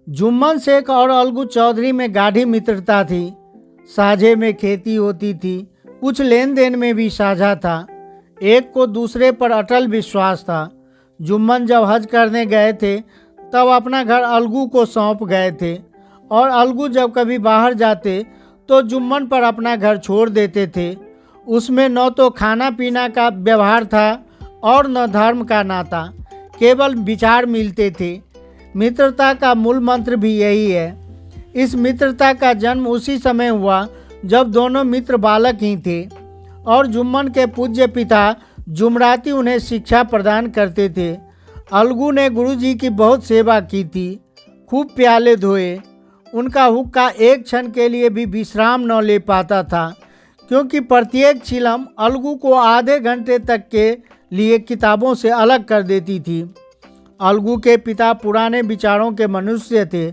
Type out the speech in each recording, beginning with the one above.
जुम्मन शेख और अलगू चौधरी में गाढ़ी मित्रता थी। साझे में खेती होती थी, कुछ लेन देन में भी साझा था। एक को दूसरे पर अटल विश्वास था। जुम्मन जब हज करने गए थे तब अपना घर अलगू को सौंप गए थे और अलगू जब कभी बाहर जाते तो जुम्मन पर अपना घर छोड़ देते थे। उसमें न तो खाना पीना का व्यवहार था और न धर्म का नाता, केवल विचार मिलते थे। मित्रता का मूल मंत्र भी यही है। इस मित्रता का जन्म उसी समय हुआ जब दोनों मित्र बालक ही थे और जुम्मन के पूज्य पिता जुमराती उन्हें शिक्षा प्रदान करते थे। अलगू ने गुरुजी की बहुत सेवा की थी, खूब प्याले धोए। उनका हुक्का एक क्षण के लिए भी विश्राम न ले पाता था, क्योंकि प्रत्येक चिलम अलगू को आधे घंटे तक के लिए किताबों से अलग कर देती थी। अलगू के पिता पुराने विचारों के मनुष्य थे।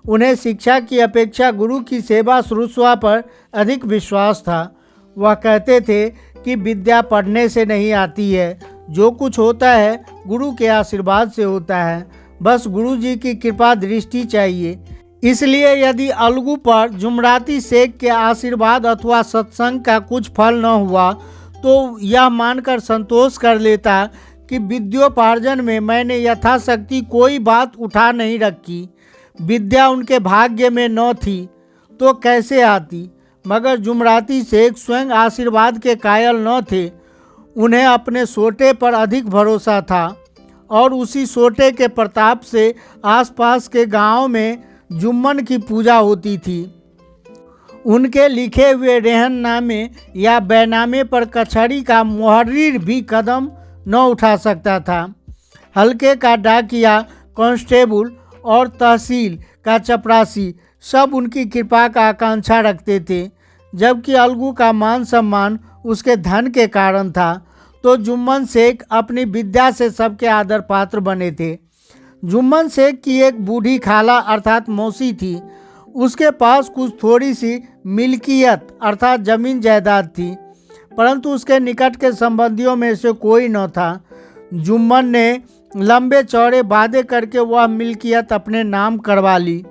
उन्हें शिक्षा की अपेक्षा गुरु की सेवा शुश्रूषा पर अधिक विश्वास था। वह कहते थे कि विद्या पढ़ने से नहीं आती है, जो कुछ होता है गुरु के आशीर्वाद से होता है। बस गुरु जी की कृपा दृष्टि चाहिए। इसलिए यदि अलगू पर जुमराती शेख के आशीर्वाद अथवा सत्संग का कुछ फल न हुआ तो यह मानकर संतोष कर लेता कि विद्योपार्जन में मैंने यथाशक्ति कोई बात उठा नहीं रखी। विद्या उनके भाग्य में न थी तो कैसे आती। मगर जुमराती शेख स्वयं आशीर्वाद के कायल न थे। उन्हें अपने सोटे पर अधिक भरोसा था और उसी सोटे के प्रताप से आसपास के गांव में जुम्मन की पूजा होती थी। उनके लिखे हुए रेहननामे या बैनामे पर कचहरी का मुहर्रिर भी कदम न उठा सकता था। हल्के का डाकिया, कांस्टेबल और तहसील का चपरासी सब उनकी कृपा का आकांक्षा रखते थे। जबकि अलगू का मान सम्मान उसके धन के कारण था, तो जुम्मन शेख अपनी विद्या से सबके आदर पात्र बने थे। जुम्मन शेख की एक बूढ़ी खाला अर्थात मौसी थी। उसके पास कुछ थोड़ी सी मिल्कियत अर्थात जमीन जायदाद थी, परंतु उसके निकट के संबंधियों में से कोई न था। जुम्मन ने लंबे चौड़े वादे करके वह मिल्कियत अपने नाम करवा ली।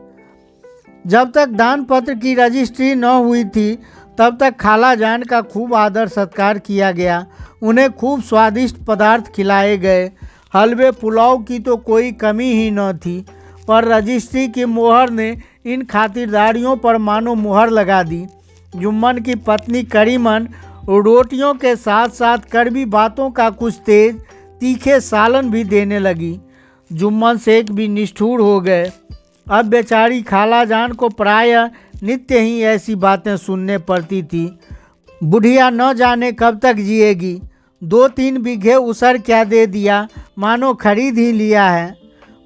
जब तक दान पत्र की रजिस्ट्री न हुई थी तब तक खाला जान का खूब आदर सत्कार किया गया। उन्हें खूब स्वादिष्ट पदार्थ खिलाए गए। हलवे पुलाव की तो कोई कमी ही न थी, पर रजिस्ट्री की मोहर ने इन खातिरदारियों पर मानो मुहर लगा दी। जुम्मन की पत्नी करीमन रोटियों के साथ साथ कड़वी बातों का कुछ तेज तीखे सालन भी देने लगी। जुम्मन शेख भी निष्ठुर हो गए। अब बेचारी खाला जान को प्रायः नित्य ही ऐसी बातें सुनने पड़ती थी। बुढ़िया न जाने कब तक जिएगी। 2-3 बीघे उसर क्या दे दिया, मानो खरीद ही लिया है।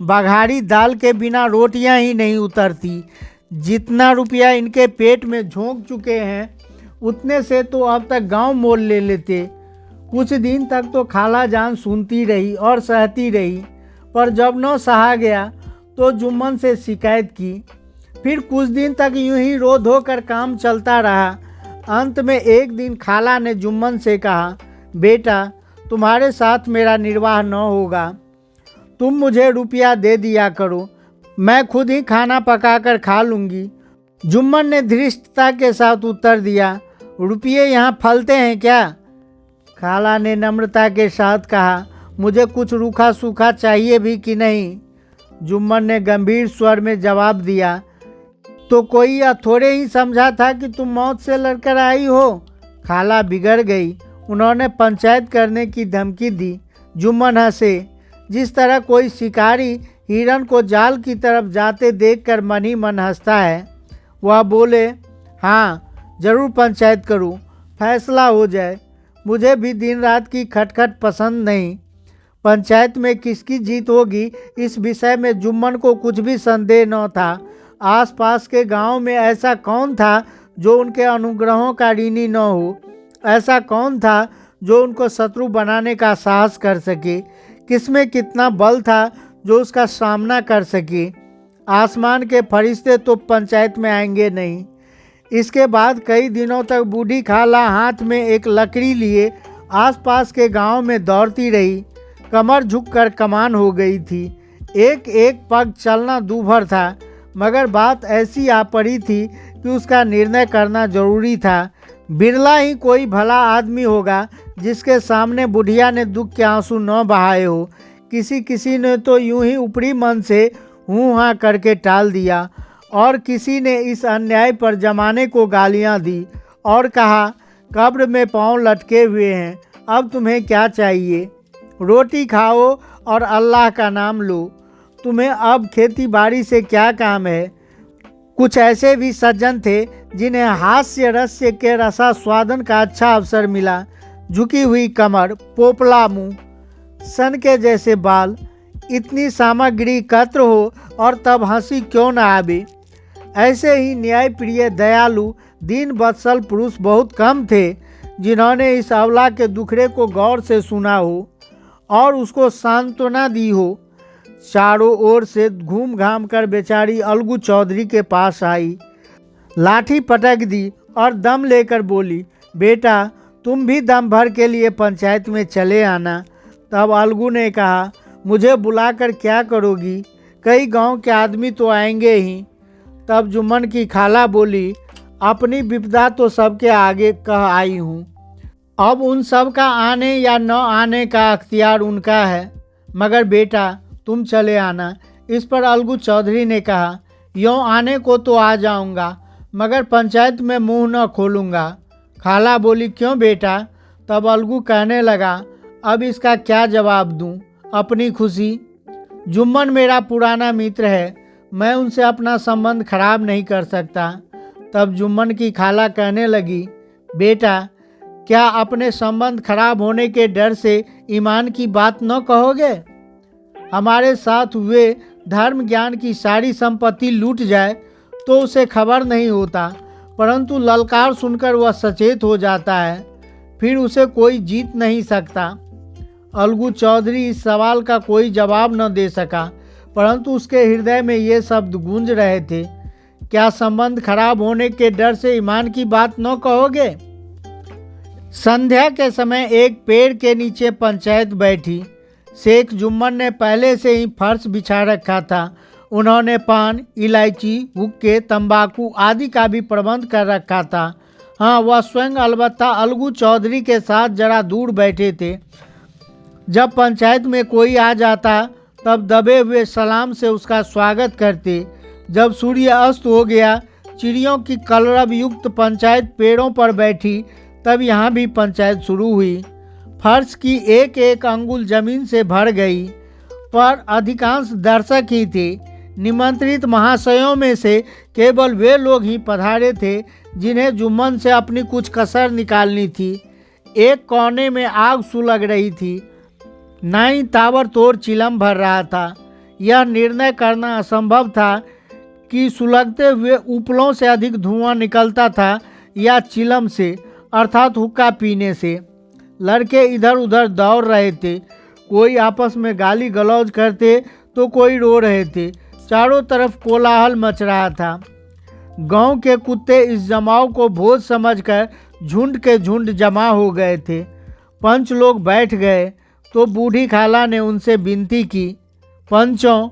बघाड़ी दाल के बिना रोटियां ही नहीं उतरती। जितना रुपया इनके पेट में झोंक चुके हैं उतने से तो अब तक गांव मोल ले लेते। कुछ दिन तक तो खाला जान सुनती रही और सहती रही, पर जब न सहा गया तो जुम्मन से शिकायत की। फिर कुछ दिन तक यूं ही रो धो कर काम चलता रहा। अंत में एक दिन खाला ने जुम्मन से कहा, बेटा तुम्हारे साथ मेरा निर्वाह न होगा, तुम मुझे रुपया दे दिया करो, मैं खुद ही खाना पकाकर खा लूँगी। जुम्मन ने धृष्टता के साथ उत्तर दिया, रुपये यहाँ फलते हैं क्या? खाला ने नम्रता के साथ कहा, मुझे कुछ रूखा सूखा चाहिए भी कि नहीं? जुम्मन ने गंभीर स्वर में जवाब दिया, तो कोई या थोड़े ही समझा था कि तुम मौत से लड़कर आई हो। खाला बिगड़ गई। उन्होंने पंचायत करने की धमकी दी। जुम्मन हंसे, जिस तरह कोई शिकारी हिरन को जाल की तरफ जाते देखकर मन ही मन हंसता है। वह बोले, हाँ जरूर पंचायत करूँ, फैसला हो जाए। मुझे भी दिन रात की खटखट पसंद नहीं। पंचायत में किसकी जीत होगी इस विषय में जुम्मन को कुछ भी संदेह न था। आसपास के गांव में ऐसा कौन था जो उनके अनुग्रहों का ऋणी न हो? ऐसा कौन था जो उनको शत्रु बनाने का साहस कर सके? किसमें कितना बल था जो उसका सामना कर सके? आसमान के फरिश्ते तो पंचायत में आएंगे नहीं। इसके बाद कई दिनों तक बूढ़ी खाला हाथ में एक लकड़ी लिए आसपास के गांव में दौड़ती रही। कमर झुककर कमान हो गई थी। एक एक पग चलना दूभर था। मगर बात ऐसी आ पड़ी थी कि उसका निर्णय करना जरूरी था। बिरला ही कोई भला आदमी होगा जिसके सामने बुढ़िया ने दुख के आंसू न बहाए हो। किसी किसी ने तो यूं ही ऊपरी मन से हूँ हाँ करके टाल दिया और किसी ने इस अन्याय पर जमाने को गालियां दी और कहा, कब्र में पांव लटके हुए हैं, अब तुम्हें क्या चाहिए? रोटी खाओ और अल्लाह का नाम लो। तुम्हें अब खेती बाड़ी से क्या काम है? कुछ ऐसे भी सज्जन थे जिन्हें हास्य रस्य के रसास्वादन का अच्छा अवसर मिला। झुकी हुई कमर, पोपला मुंह, सन के जैसे बाल, इतनी सामग्री एकत्र हो और तब हंसी क्यों न आवे। ऐसे ही न्यायप्रिय, दयालु, दीन वत्सल पुरुष बहुत कम थे जिन्होंने इस अबला के दुखड़े को गौर से सुना हो और उसको सांत्वना दी हो। चारों ओर से घूम घाम कर बेचारी अलगू चौधरी के पास आई, लाठी पटक दी और दम लेकर बोली, बेटा तुम भी दम भर के लिए पंचायत में चले आना। तब अलगू ने कहा, मुझे बुलाकर क्या करोगी? कई गांव के आदमी तो आएंगे ही। तब जुम्मन की खाला बोली, अपनी विपदा तो सबके आगे कह आई हूँ, अब उन सब का आने या न आने का अख्तियार उनका है, मगर बेटा तुम चले आना। इस पर अलगू चौधरी ने कहा, यों आने को तो आ जाऊंगा, मगर पंचायत में मुंह न खोलूंगा। खाला बोली, क्यों बेटा? तब अलगू कहने लगा, अब इसका क्या जवाब दूं? अपनी खुशी। जुम्मन मेरा पुराना मित्र है, मैं उनसे अपना संबंध खराब नहीं कर सकता। तब जुम्मन की खाला कहने लगी, बेटा क्या अपने संबंध खराब होने के डर से ईमान की बात न कहोगे? हमारे साथ हुए धर्म ज्ञान की सारी संपत्ति लूट जाए तो उसे खबर नहीं होता, परंतु ललकार सुनकर वह सचेत हो जाता है, फिर उसे कोई जीत नहीं सकता। अलगू चौधरी इस सवाल का कोई जवाब न दे सका, परंतु उसके हृदय में ये शब्द गूंज रहे थे, क्या संबंध खराब होने के डर से ईमान की बात न कहोगे? संध्या के समय एक पेड़ के नीचे पंचायत बैठी। शेख जुम्मन ने पहले से ही फर्श बिछा रखा था। उन्होंने पान, इलायची, हुक्के, तंबाकू आदि का भी प्रबंध कर रखा था। हाँ, वह स्वयं अलबत्ता अलगू चौधरी के साथ जरा दूर बैठे थे। जब पंचायत में कोई आ जाता तब दबे हुए सलाम से उसका स्वागत करते। जब सूर्य अस्त हो गया, चिड़ियों की कलरव युक्त पंचायत पेड़ों पर बैठी, तब यहाँ भी पंचायत शुरू हुई। फर्श की एक एक अंगुल जमीन से भर गई, पर अधिकांश दर्शक ही थे। निमंत्रित महाशयों में से केवल वे लोग ही पधारे थे जिन्हें जुम्मन से अपनी कुछ कसर निकालनी थी। एक कोने में आग सुलग रही थी, नाई ताबड़तोड़ चिलम भर रहा था। यह निर्णय करना असंभव था कि सुलगते हुए उपलों से अधिक धुआं निकलता था या चिलम से, अर्थात हुक्का पीने से। लड़के इधर उधर दौड़ रहे थे, कोई आपस में गाली गलौज करते तो कोई रो रहे थे। चारों तरफ कोलाहल मच रहा था। गांव के कुत्ते इस जमाव को भोज समझकर झुंड के झुंड जमा हो गए थे। पंच लोग बैठ गए तो बूढ़ी खाला ने उनसे विनती की, पंचों,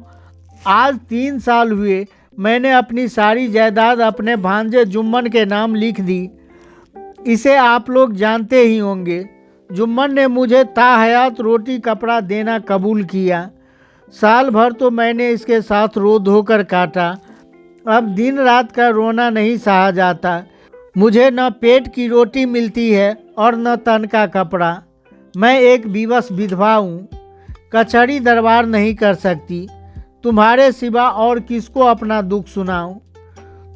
आज 3 साल हुए मैंने अपनी सारी जायदाद अपने भांजे जुम्मन के नाम लिख दी। इसे आप लोग जानते ही होंगे। जुम्मन ने मुझे ताहयात रोटी कपड़ा देना कबूल किया। साल भर तो मैंने इसके साथ रो धोकर काटा। अब दिन रात का रोना नहीं सहा जाता। मुझे न पेट की रोटी मिलती है और न तन का कपड़ा। मैं एक विवश विधवा हूँ, कचहरी दरबार नहीं कर सकती। तुम्हारे सिवा और किसको अपना दुख सुनाऊं?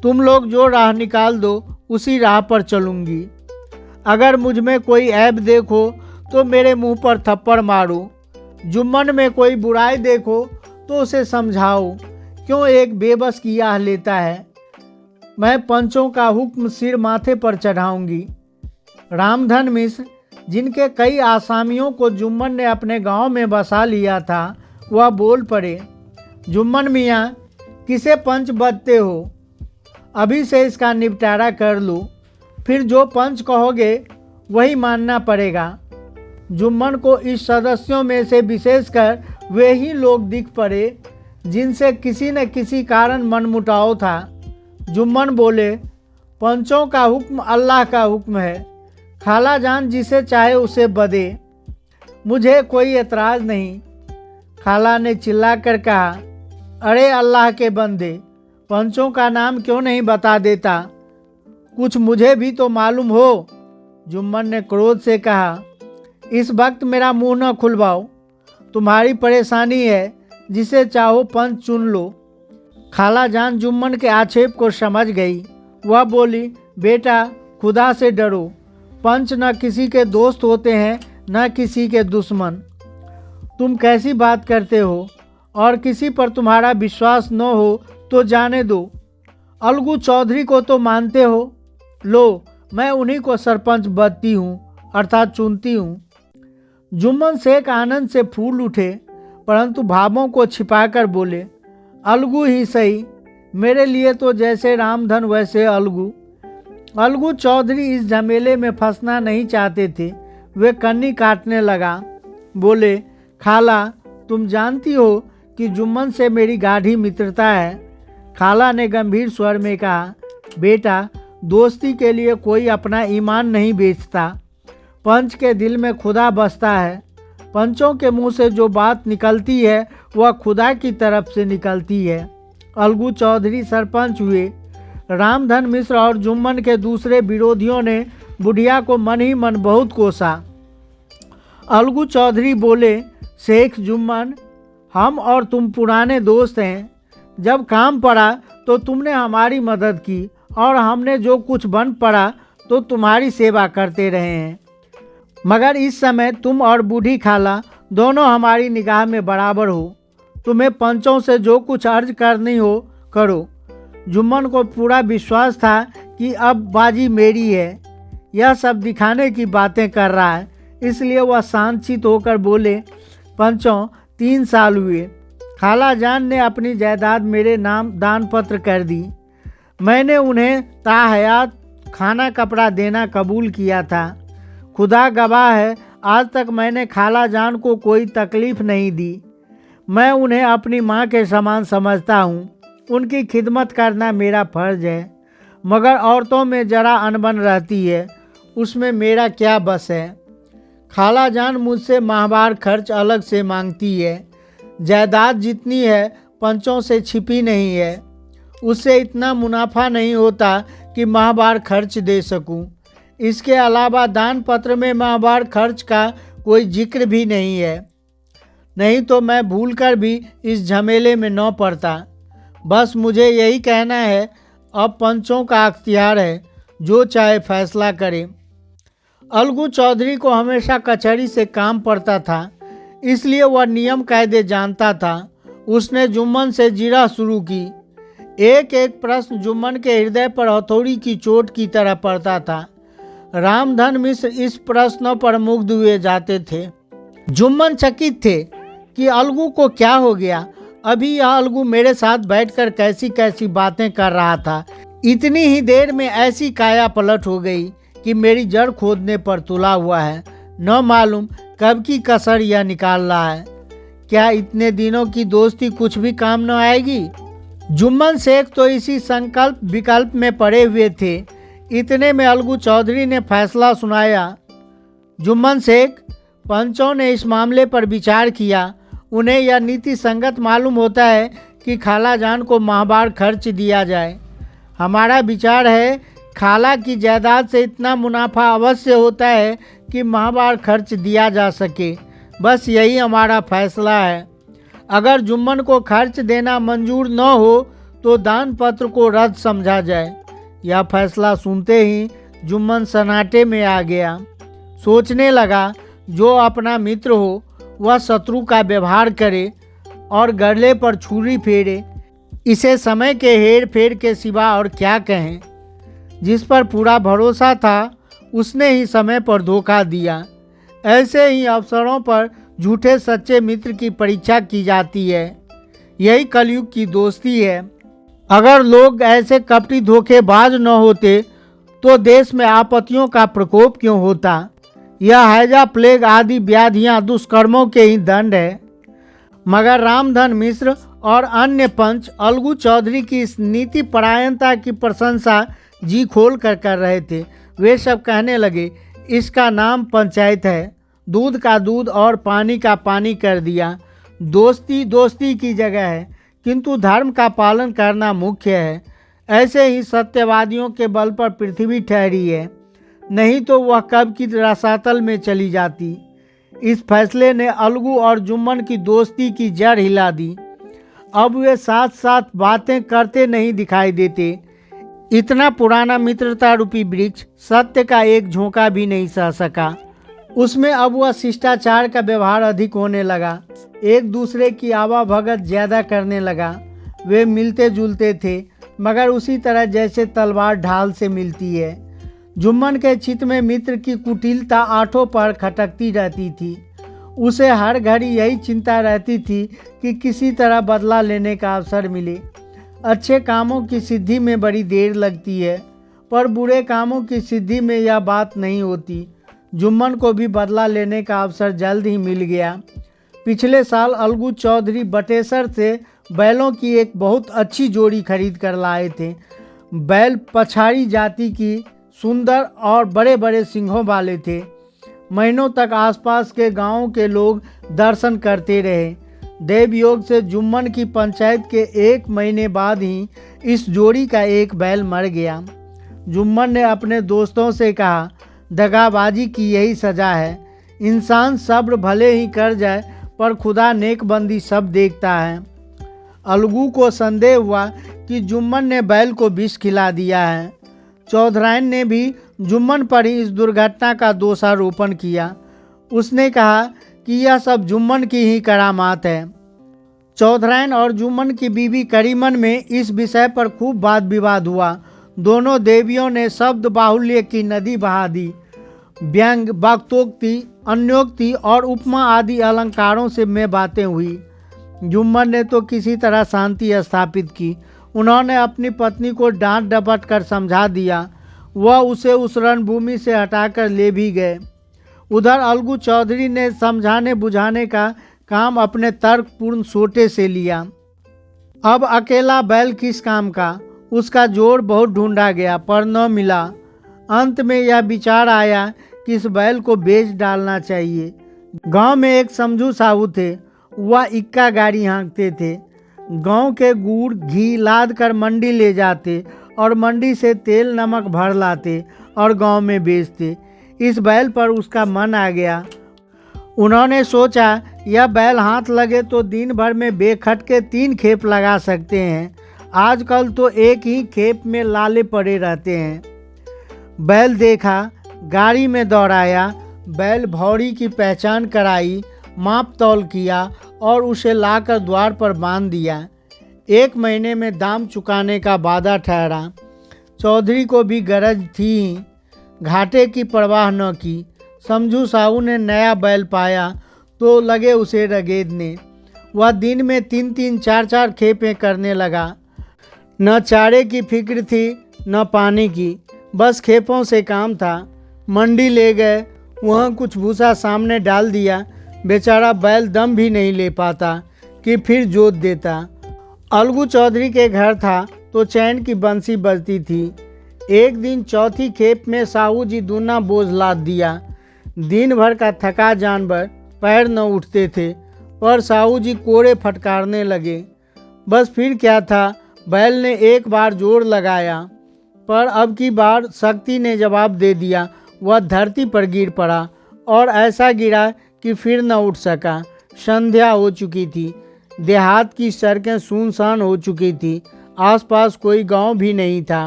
तुम लोग जो राह निकाल दो उसी राह पर चलूँगी। अगर मुझ में कोई ऐब देखो तो मेरे मुंह पर थप्पड़ मारो। जुम्मन में कोई बुराई देखो तो उसे समझाओ, क्यों एक बेबस की आह लेता है। मैं पंचों का हुक्म सिर माथे पर चढ़ाऊंगी। रामधन मिश्र, जिनके कई आसामियों को जुम्मन ने अपने गांव में बसा लिया था, वह बोल पड़े, जुम्मन मियाँ, किसे पंच बदते हो? अभी से इसका निपटारा कर लो, फिर जो पंच कहोगे वही मानना पड़ेगा। जुम्मन को इस सदस्यों में से विशेषकर वे ही लोग दिख पड़े जिनसे किसी न किसी कारण मनमुटाव था। जुम्मन बोले, पंचों का हुक्म अल्लाह का हुक्म है, खाला जान जिसे चाहे उसे बदे, मुझे कोई एतराज़ नहीं। खाला ने चिल्लाकर कहा, अरे अल्लाह के बंदे, पंचों का नाम क्यों नहीं बता देता, कुछ मुझे भी तो मालूम हो। जुम्मन ने क्रोध से कहा, इस वक्त मेरा मुंह न खुलवाओ, तुम्हारी परेशानी है, जिसे चाहो पंच चुन लो। खाला जान जुम्मन के आक्षेप को समझ गई। वह बोली, बेटा खुदा से डरो, पंच न किसी के दोस्त होते हैं न किसी के दुश्मन। तुम कैसी बात करते हो, और किसी पर तुम्हारा विश्वास न हो तो जाने दो। अलगू चौधरी को तो मानते हो, लो मैं उन्हीं को सरपंच बनती हूँ अर्थात चुनती हूँ। जुम्मन शेख आनंद से फूल उठे, परंतु भावों को छिपाकर बोले, अलगू ही सही, मेरे लिए तो जैसे रामधन वैसे अलगू। अलगू चौधरी इस झमेले में फंसना नहीं चाहते थे। वे कन्नी काटने लगा। बोले, खाला तुम जानती हो कि जुम्मन से मेरी गाढ़ी मित्रता है। खाला ने गंभीर स्वर में कहा, बेटा दोस्ती के लिए कोई अपना ईमान नहीं बेचता, पंच के दिल में खुदा बसता है। पंचों के मुंह से जो बात निकलती है वह खुदा की तरफ से निकलती है। अलगू चौधरी सरपंच हुए। रामधन मिश्र और जुम्मन के दूसरे विरोधियों ने बुढ़िया को मन ही मन बहुत कोसा। अलगू चौधरी बोले, शेख जुम्मन, हम और तुम पुराने दोस्त हैं। जब काम पड़ा तो तुमने हमारी मदद की और हमने जो कुछ बन पड़ा तो तुम्हारी सेवा करते रहे हैं। मगर इस समय तुम और बूढ़ी खाला दोनों हमारी निगाह में बराबर हो। तुम्हें पंचों से जो कुछ अर्ज करनी हो करो। जुम्मन को पूरा विश्वास था कि अब बाजी मेरी है। यह सब दिखाने की बातें कर रहा है, इसलिए वह शांतचित्त होकर बोले, पंचों 3 साल हुए। खाला जान ने अपनी जायदाद मेरे नाम दान पत्र कर दी। मैंने उन्हें ताहयात खाना कपड़ा देना कबूल किया था। खुदा गवाह है, आज तक मैंने खाला जान को कोई तकलीफ़ नहीं दी। मैं उन्हें अपनी माँ के समान समझता हूँ। उनकी खिदमत करना मेरा फ़र्ज है। मगर औरतों में ज़रा अनबन रहती है, उसमें मेरा क्या बस है। खाला जान मुझसे माहवार खर्च अलग से मांगती है। जायदाद जितनी है पंचों से छिपी नहीं है। उससे इतना मुनाफा नहीं होता कि माहवार खर्च दे सकूं। इसके अलावा दान पत्र में माहवार खर्च का कोई जिक्र भी नहीं है। नहीं तो मैं भूलकर भी इस झमेले में न पड़ता। बस मुझे यही कहना है, अब पंचों का अख्तियार है, जो चाहे फैसला करे। अलगू चौधरी को हमेशा कचहरी से काम पड़ता था, इसलिए वह नियम कायदे जानता था। उसने जुम्मन से जिरह शुरू की। एक एक प्रश्न जुम्मन के हृदय पर हथौड़ी की चोट की तरह पड़ता था। रामधन मिश्र इस प्रश्नों पर मुग्ध हुए जाते थे। जुम्मन चकित थे कि अलगू को क्या हो गया। अभी यह अलगू मेरे साथ बैठकर कैसी कैसी बातें कर रहा था। इतनी ही देर में ऐसी काया पलट हो गई कि मेरी जड़ खोदने पर तुला हुआ है। न मालूम कब की कसर यह निकाल रहा है। क्या इतने दिनों की दोस्ती कुछ भी काम न आएगी। जुम्मन शेख तो इसी संकल्प विकल्प में पड़े हुए थे। इतने में अलगू चौधरी ने फैसला सुनाया। जुम्मन शेख, पंचों ने इस मामले पर विचार किया। उन्हें यह नीति संगत मालूम होता है कि खाला जान को माहवार खर्च दिया जाए। हमारा विचार है, खाला की जायदाद से इतना मुनाफा अवश्य होता है कि माहवार खर्च दिया जा सके। बस यही हमारा फैसला है। अगर जुम्मन को खर्च देना मंजूर न हो तो दान पत्र को रद्द समझा जाए। यह फैसला सुनते ही जुम्मन सन्नाटे में आ गया। सोचने लगा, जो अपना मित्र हो वह शत्रु का व्यवहार करे और गले पर छुरी फेरे, इसे समय के हेर फेर के सिवा और क्या कहें। जिस पर पूरा भरोसा था उसने ही समय पर धोखा दिया। ऐसे ही अवसरों पर झूठे सच्चे मित्र की परीक्षा की जाती है। यही कलयुग की दोस्ती है। अगर लोग ऐसे कपटी धोखेबाज न होते तो देश में आपत्तियों का प्रकोप क्यों होता। यह हैजा प्लेग आदि व्याधियां दुष्कर्मों के ही दंड है। मगर रामधन मिश्र और अन्य पंच अलगू चौधरी की इस नीति परायणता की प्रशंसा जी खोल कर रहे थे। वे सब कहने लगे, इसका नाम पंचायत है, दूध का दूध और पानी का पानी कर दिया। दोस्ती दोस्ती की जगह है, किंतु धर्म का पालन करना मुख्य है। ऐसे ही सत्यवादियों के बल पर पृथ्वी ठहरी है, नहीं तो वह कब की रसातल में चली जाती। इस फैसले ने अलगू और जुम्मन की दोस्ती की जड़ हिला दी। अब वे साथ साथ बातें करते नहीं दिखाई देते। इतना पुराना मित्रता रूपी वृक्ष सत्य का एक झोंका भी नहीं सह सका। उसमें अब वह शिष्टाचार का व्यवहार अधिक होने लगा, एक दूसरे की आवाभगत ज़्यादा करने लगा। वे मिलते जुलते थे, मगर उसी तरह जैसे तलवार ढाल से मिलती है। जुम्मन के चित्त में मित्र की कुटिलता आठों पर खटकती रहती थी। उसे हर घड़ी यही चिंता रहती थी कि किसी तरह बदला लेने का अवसर मिले। अच्छे कामों की सिद्धि में बड़ी देर लगती है, पर बुरे कामों की सिद्धि में यह बात नहीं होती। जुम्मन को भी बदला लेने का अवसर जल्द ही मिल गया। पिछले साल अलगू चौधरी बटेसर से बैलों की एक बहुत अच्छी जोड़ी खरीद कर लाए थे। बैल पछाड़ी जाति की, सुंदर और बड़े बड़े सिंघों वाले थे। महीनों तक आसपास के गांवों के लोग दर्शन करते रहे। देवयोग से जुम्मन की पंचायत के 1 महीने बाद ही इस जोड़ी का एक बैल मर गया। जुम्मन ने अपने दोस्तों से कहा, दगाबाजी की यही सज़ा है। इंसान सब्र भले ही कर जाए, पर खुदा नेकबंदी सब देखता है। अलगू को संदेह हुआ कि जुम्मन ने बैल को विष खिला दिया है। चौधराइन ने भी जुम्मन पर ही इस दुर्घटना का दोषारोपण किया। उसने कहा कि यह सब जुम्मन की ही करामात है। चौधराइन और जुम्मन की बीवी करीमन में इस विषय पर खूब वाद विवाद हुआ। दोनों देवियों ने शब्द बाहुल्य की नदी बहा दी। व्यंग, वक्तोक्ति, अन्योक्ति और उपमा आदि अलंकारों से में बातें हुई। जुम्मन ने तो किसी तरह शांति स्थापित की। उन्होंने अपनी पत्नी को डांट डपट कर समझा दिया। वह उसे उस रणभूमि से हटाकर ले भी गए। उधर अलगू चौधरी ने समझाने बुझाने का काम अपने तर्कपूर्ण सोटे से लिया। अब अकेला बैल किस काम का? उसका जोड़ बहुत ढूंढा गया, पर न मिला। अंत में यह विचार आया कि इस बैल को बेच डालना चाहिए। गांव में एक समझू साहू थे, वह इक्का गाड़ी हाँकते थे। गांव के गुड़ घी लाद कर मंडी ले जाते और मंडी से तेल नमक भर लाते और गांव में बेचते। इस बैल पर उसका मन आ गया। उन्होंने सोचा, यह बैल हाथ लगे तो दिन भर में बेखटके 3 खेप लगा सकते हैं। आजकल तो एक ही खेप में लाले पड़े रहते हैं। बैल देखा, गाड़ी में दौड़ाया, बैल भौरी की पहचान कराई, माप तौल किया और उसे लाकर द्वार पर बांध दिया। 1 महीने में दाम चुकाने का वादा ठहरा। चौधरी को भी गरज थी, घाटे की परवाह न की। समझू साहू ने नया बैल पाया तो लगे उसे रगेदने। वह दिन में 3-3, 4-4 खेपें करने लगा। न चारे की फिक्र थी न पानी की, बस खेपों से काम था। मंडी ले गए, वहाँ कुछ भूसा सामने डाल दिया। बेचारा बैल दम भी नहीं ले पाता कि फिर जोत देता। अलगू चौधरी के घर था तो चैन की बंसी बजती थी। एक दिन चौथी खेप में साहू जी दूना बोझ लाद दिया। दिन भर का थका जानवर पैर न उठते थे, पर साहू जी कोड़े फटकारने लगे। बस फिर क्या था, बैल ने एक बार जोर लगाया, पर अब की बार शक्ति ने जवाब दे दिया। वह धरती पर गिर पड़ा और ऐसा गिरा कि फिर न उठ सका। संध्या हो चुकी थी। देहात की सड़कें सुनसान हो चुकी थी। आसपास कोई गांव भी नहीं था।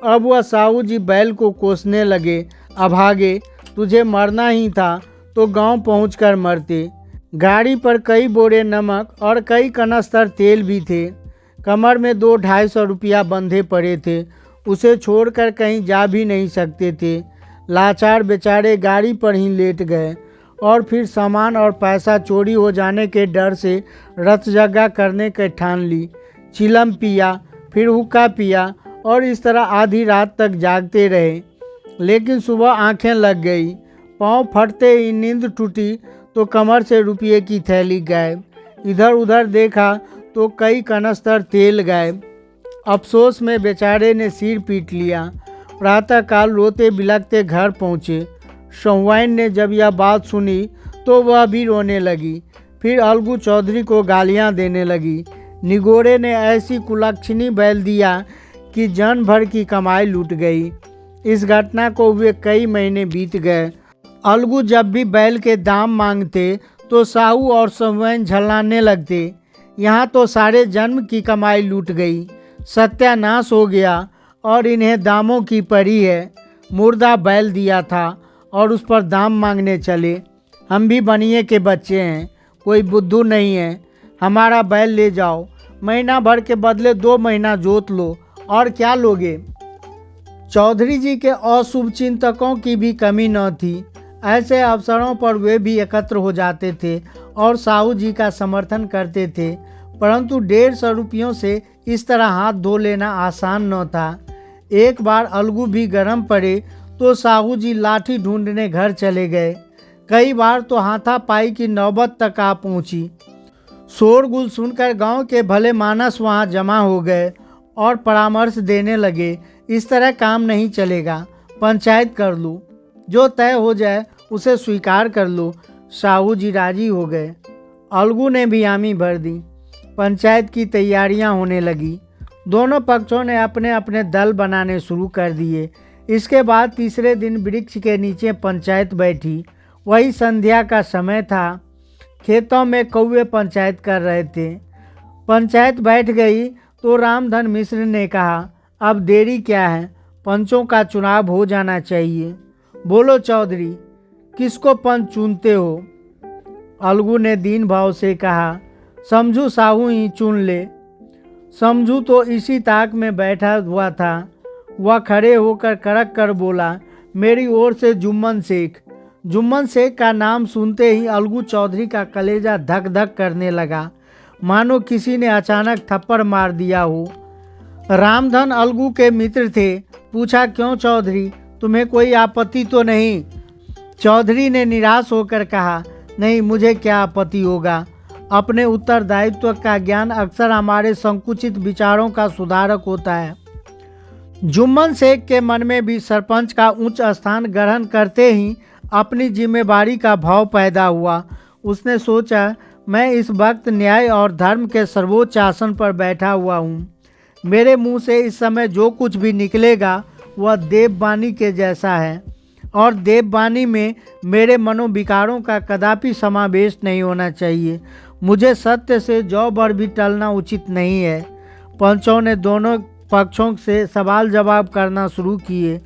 अब वह साहू जी बैल को कोसने लगे, अभागे, तुझे मरना ही था तो गांव पहुंचकर मरते। गाड़ी पर कई बोरे नमक और कई कनस्तर तेल भी थे। कमर में 200-250 रुपया बंधे पड़े थे। उसे छोड़कर कहीं जा भी नहीं सकते थे। लाचार बेचारे गाड़ी पर ही लेट गए और फिर सामान और पैसा चोरी हो जाने के डर से रतजगा करने के ठान ली। चिलम पिया, फिर हुक्का पिया और इस तरह आधी रात तक जागते रहे। लेकिन सुबह आंखें लग गई। पाँव फटते ही नींद टूटी तो कमर से रुपये की थैली गायब। इधर उधर देखा तो कई कनस्तर तेल गए। अफसोस में बेचारे ने सिर पीट लिया। प्रातःकाल रोते बिलखते घर पहुँचे। सहुआइन ने जब यह बात सुनी तो वह भी रोने लगी। फिर अलगू चौधरी को गालियाँ देने लगी। निगोरे ने ऐसी कुलक्षणी बैल दिया कि जन भर की कमाई लूट गई। इस घटना को हुए कई महीने बीत गए। अलगू जब भी बैल के दाम मांगते तो साहू और सहुआइन झल्लाने लगते। यहाँ तो सारे जन्म की कमाई लूट गई, सत्यानाश हो गया और इन्हें दामों की पड़ी है। मुर्दा बैल दिया था और उस पर दाम मांगने चले। हम भी बनिए के बच्चे हैं, कोई बुद्धू नहीं है। हमारा बैल ले जाओ, महीना भर के बदले 2 महीना जोत लो, और क्या लोगे। चौधरी जी के अशुभ चिंतकों की भी कमी न थी। ऐसे अवसरों पर वे भी एकत्र हो जाते थे और साहू जी का समर्थन करते थे, परंतु 150 रुपयों से इस तरह हाथ धो लेना आसान न था। एक बार अलगू भी गर्म पड़े तो साहू जी लाठी ढूंढने घर चले गए। कई बार तो हाथापाई की नौबत तक आ पहुंची। शोरगुल सुनकर गांव के भले मानस वहां जमा हो गए और परामर्श देने लगे, इस तरह काम नहीं चलेगा, पंचायत कर लो, जो तय हो जाए उसे स्वीकार कर लो। साहू जी राजी हो गए। अलगू ने भी हामी भर दी। पंचायत की तैयारियां होने लगी। दोनों पक्षों ने अपने अपने दल बनाने शुरू कर दिए। इसके बाद तीसरे दिन वृक्ष के नीचे पंचायत बैठी। वही संध्या का समय था। खेतों में कौवे पंचायत कर रहे थे। पंचायत बैठ गई तो रामधन मिश्र ने कहा, अब देरी क्या है, पंचों का चुनाव हो जाना चाहिए। बोलो चौधरी, किसको पंच चुनते हो। अलगू ने दीन भाव से कहा, समझू साहू ही चुन ले। समझू तो इसी ताक में बैठा हुआ था। वह खड़े होकर कड़क कर बोला, मेरी ओर से जुम्मन शेख। जुम्मन शेख का नाम सुनते ही अलगू चौधरी का कलेजा धक धक करने लगा, मानो किसी ने अचानक थप्पड़ मार दिया हो। रामधन अलगू के मित्र थे। पूछा, क्यों चौधरी, तुम्हें कोई आपत्ति तो नहीं। चौधरी ने निराश होकर कहा, नहीं, मुझे क्या आपत्ति होगा। अपने उत्तरदायित्व का ज्ञान अक्सर हमारे संकुचित विचारों का सुधारक होता है। जुम्मन शेख के मन में भी सरपंच का उच्च स्थान ग्रहण करते ही अपनी जिम्मेदारी का भाव पैदा हुआ। उसने सोचा, मैं इस वक्त न्याय और धर्म के सर्वोच्च आसन पर बैठा हुआ हूँ। मेरे मुंह से इस समय जो कुछ भी निकलेगा वह देववाणी के जैसा है, और देववाणी में मेरे मनोविकारों का कदापि समावेश नहीं होना चाहिए। मुझे सत्य से जौ भर भी टलना उचित नहीं है। पंचों ने दोनों पक्षों से सवाल जवाब करना शुरू किए।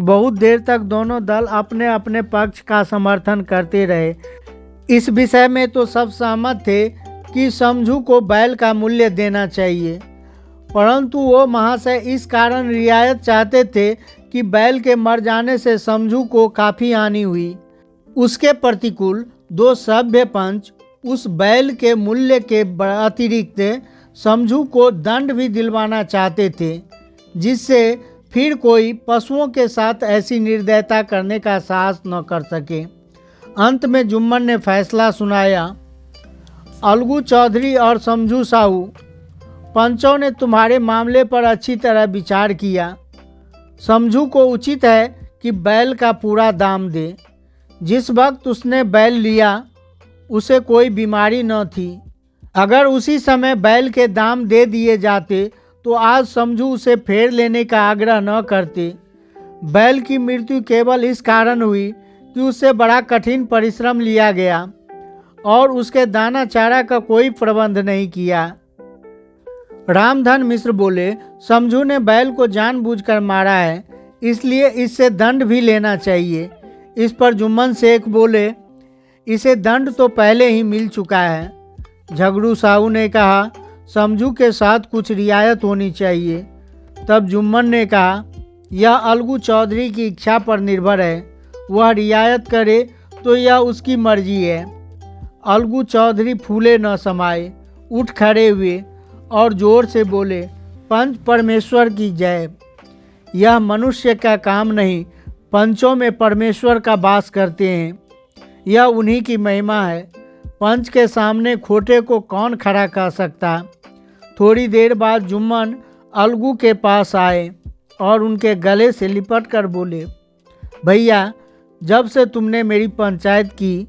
बहुत देर तक दोनों दल अपने अपने पक्ष का समर्थन करते रहे। इस विषय में तो सब सहमत थे कि समझू को बैल का मूल्य देना चाहिए, परंतु वो महाशय इस कारण रियायत चाहते थे कि बैल के मर जाने से समझू को काफ़ी हानि हुई। उसके प्रतिकूल 2 सभ्य पंच उस बैल के मूल्य के अतिरिक्त समझू को दंड भी दिलवाना चाहते थे, जिससे फिर कोई पशुओं के साथ ऐसी निर्दयता करने का साहस न कर सके। अंत में जुम्मन ने फैसला सुनाया, अलगू चौधरी और समझू साहू, पंचों ने तुम्हारे मामले पर अच्छी तरह विचार किया। समझू को उचित है कि बैल का पूरा दाम दे। जिस वक्त उसने बैल लिया उसे कोई बीमारी न थी। अगर उसी समय बैल के दाम दे दिए जाते तो आज समझू उसे फेर लेने का आग्रह न करते। बैल की मृत्यु केवल इस कारण हुई कि उससे बड़ा कठिन परिश्रम लिया गया और उसके दाना चारा का कोई प्रबंध नहीं किया। रामधन मिश्र बोले, समझू ने बैल को जानबूझकर मारा है, इसलिए इससे दंड भी लेना चाहिए। इस पर जुम्मन शेख बोले, इसे दंड तो पहले ही मिल चुका है। झगड़ू साहू ने कहा, समझू के साथ कुछ रियायत होनी चाहिए। तब जुम्मन ने कहा, यह अलगू चौधरी की इच्छा पर निर्भर है, वह रियायत करे तो यह उसकी मर्जी है। अलगू चौधरी फूले न समाये, उठ खड़े हुए और जोर से बोले, पंच परमेश्वर की जय। यह मनुष्य का काम नहीं, पंचों में परमेश्वर का वास करते हैं, यह उन्हीं की महिमा है। पंच के सामने खोटे को कौन खड़ा कर सकता। थोड़ी देर बाद जुम्मन अलगू के पास आए और उनके गले से लिपट कर बोले, भैया, जब से तुमने मेरी पंचायत की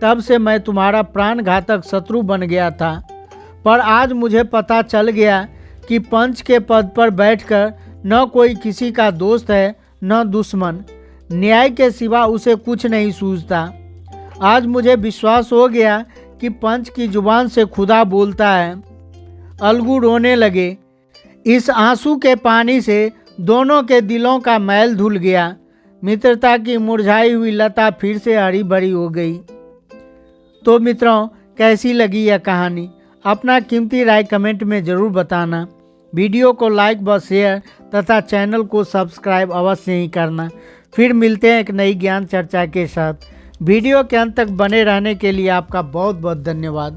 तब से मैं तुम्हारा प्राणघातक शत्रु बन गया था, पर आज मुझे पता चल गया कि पंच के पद पर बैठकर न कोई किसी का दोस्त है न दुश्मन। न्याय के सिवा उसे कुछ नहीं सूझता। आज मुझे विश्वास हो गया कि पंच की जुबान से खुदा बोलता है। अलगू रोने लगे। इस आंसू के पानी से दोनों के दिलों का मैल धुल गया। मित्रता की मुरझाई हुई लता फिर से हरी भरी हो गई। तो मित्रों, कैसी लगी यह कहानी? अपना कीमती राय कमेंट में ज़रूर बताना। वीडियो को लाइक व शेयर तथा चैनल को सब्सक्राइब अवश्य ही करना। फिर मिलते हैं एक नई ज्ञान चर्चा के साथ। वीडियो के अंत तक बने रहने के लिए आपका बहुत बहुत धन्यवाद।